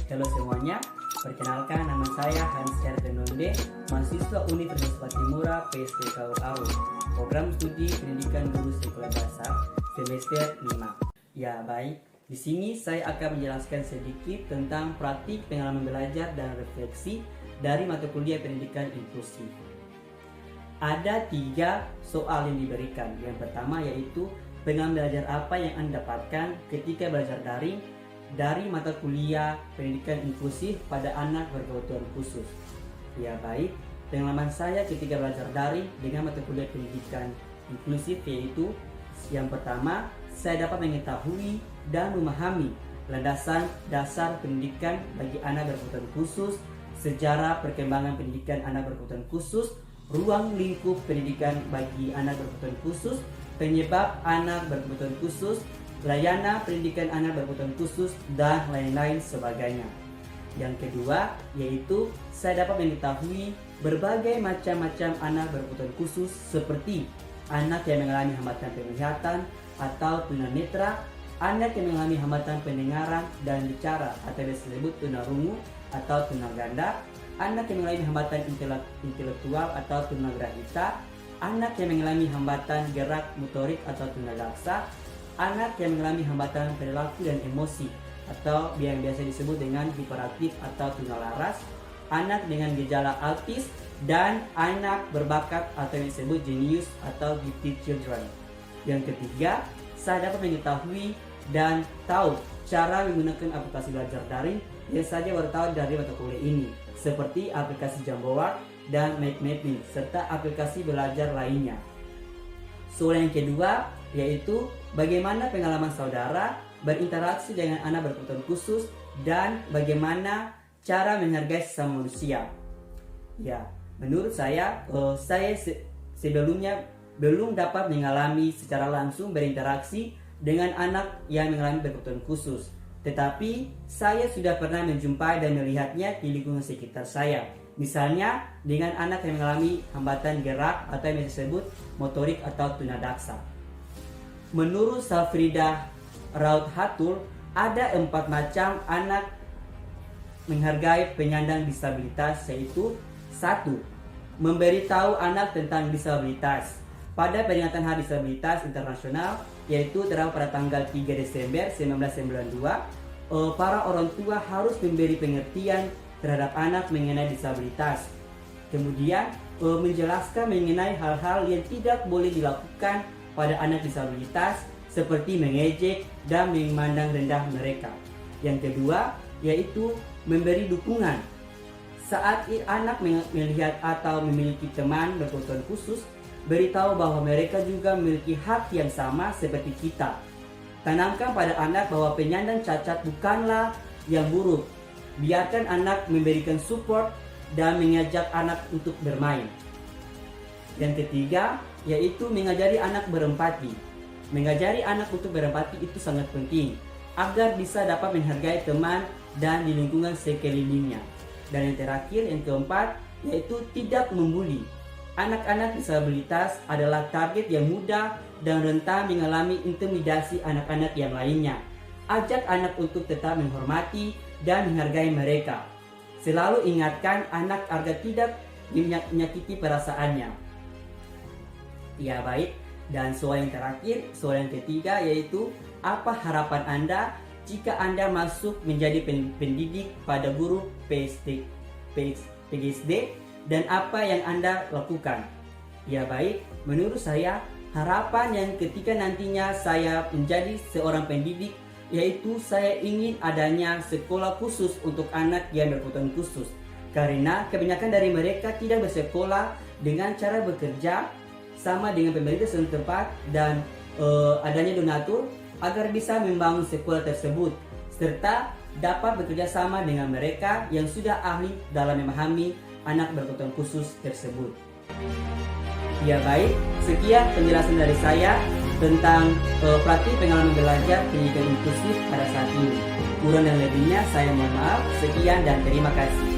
Halo semuanya, perkenalkan nama saya Hans Erdenonde, mahasiswa Universitas Patimura PSTK UAU, program studi pendidikan guru sekolah dasar semester 5. Ya baik, di sini saya akan menjelaskan sedikit tentang praktik pengalaman belajar dan refleksi dari mata kuliah pendidikan inklusif. Ada 3 soal yang diberikan. Yang pertama yaitu pengalaman belajar apa yang Anda dapatkan ketika belajar daring dari mata kuliah pendidikan inklusif pada anak berkebutuhan khusus. Ya baik, pengalaman saya ketika belajar daring dengan mata kuliah pendidikan inklusif yaitu yang pertama, saya dapat mengetahui dan memahami landasan dasar pendidikan bagi anak berkebutuhan khusus, sejarah perkembangan pendidikan anak berkebutuhan khusus, ruang lingkup pendidikan bagi anak berkebutuhan khusus, penyebab anak berkebutuhan khusus, layanan pendidikan anak berkebutuhan khusus, dan lain-lain sebagainya. Yang kedua yaitu saya dapat mengetahui berbagai macam-macam anak berkebutuhan khusus seperti anak yang mengalami hambatan penglihatan atau tunanetra, anak yang mengalami hambatan pendengaran dan bicara atau disebut tunarungu atau tunaganda, anak yang mengalami hambatan intelektual atau tunagrahita, anak yang mengalami hambatan gerak motorik atau tunadaksa, anak yang mengalami hambatan perilaku dan emosi atau yang biasa disebut dengan hiperaktif atau tunalaras, anak dengan gejala autis, dan anak berbakat atau yang disebut jenius atau gifted children. Yang ketiga, saya dapat mengetahui dan tahu cara menggunakan aplikasi belajar daring yang saja baru tahu dari mata kuliah ini, seperti aplikasi Jamboard dan MakeMapping serta aplikasi belajar lainnya. Soal yang kedua yaitu bagaimana pengalaman saudara berinteraksi dengan anak berkebutuhan khusus dan bagaimana cara menghargai sesama manusia. Ya, menurut saya sebelumnya belum dapat mengalami secara langsung berinteraksi dengan anak yang mengalami berkebutuhan khusus. Tetapi saya sudah pernah menjumpai dan melihatnya di lingkungan sekitar saya. Misalnya dengan anak yang mengalami hambatan gerak atau yang disebut motorik atau tunadaksa. Menurut Safrida Raut-Hatul, ada 4 macam anak menghargai penyandang disabilitas, yaitu 1. Memberitahu anak tentang disabilitas. Pada peringatan Hari Disabilitas Internasional, yaitu terdapat pada tanggal 3 Desember 1992, para orang tua harus memberi pengertian terhadap anak mengenai disabilitas. Kemudian menjelaskan mengenai hal-hal yang tidak boleh dilakukan pada anak disabilitas seperti mengejek dan memandang rendah mereka. Yang kedua yaitu memberi dukungan. Saat anak melihat atau memiliki teman berkebutuhan khusus, beritahu bahwa mereka juga memiliki hak yang sama seperti kita. Tanamkan pada anak bahwa penyandang cacat bukanlah yang buruk. Biarkan anak memberikan support dan mengajak anak untuk bermain. Yang ketiga yaitu mengajari anak berempati. Mengajari anak untuk berempati itu sangat penting agar bisa dapat menghargai teman dan di lingkungan sekelilingnya. Dan yang terakhir, yang keempat, yaitu tidak membuli. Anak-anak disabilitas adalah target yang mudah dan rentan mengalami intimidasi anak-anak yang lainnya. Ajak anak untuk tetap menghormati dan menghargai mereka. Selalu ingatkan anak agar tidak menyakiti perasaannya. Ya baik, dan soal yang terakhir, soal yang ketiga yaitu apa harapan Anda jika Anda masuk menjadi pendidik pada guru PGSD dan apa yang Anda lakukan? Ya baik, menurut saya harapan yang ketika nantinya saya menjadi seorang pendidik yaitu saya ingin adanya sekolah khusus untuk anak yang berkebutuhan khusus, karena kebanyakan dari mereka tidak bersekolah dengan cara bekerja sama dengan pemerintah setempat dan adanya donatur agar bisa membangun sekolah tersebut serta dapat bekerja sama dengan mereka yang sudah ahli dalam memahami anak berkebutuhan khusus tersebut. Ya baik, sekian penjelasan dari saya tentang praktik pengalaman belajar pendidikan inklusif pada saat ini. Kurang dan lebihnya saya mohon maaf. Sekian dan terima kasih.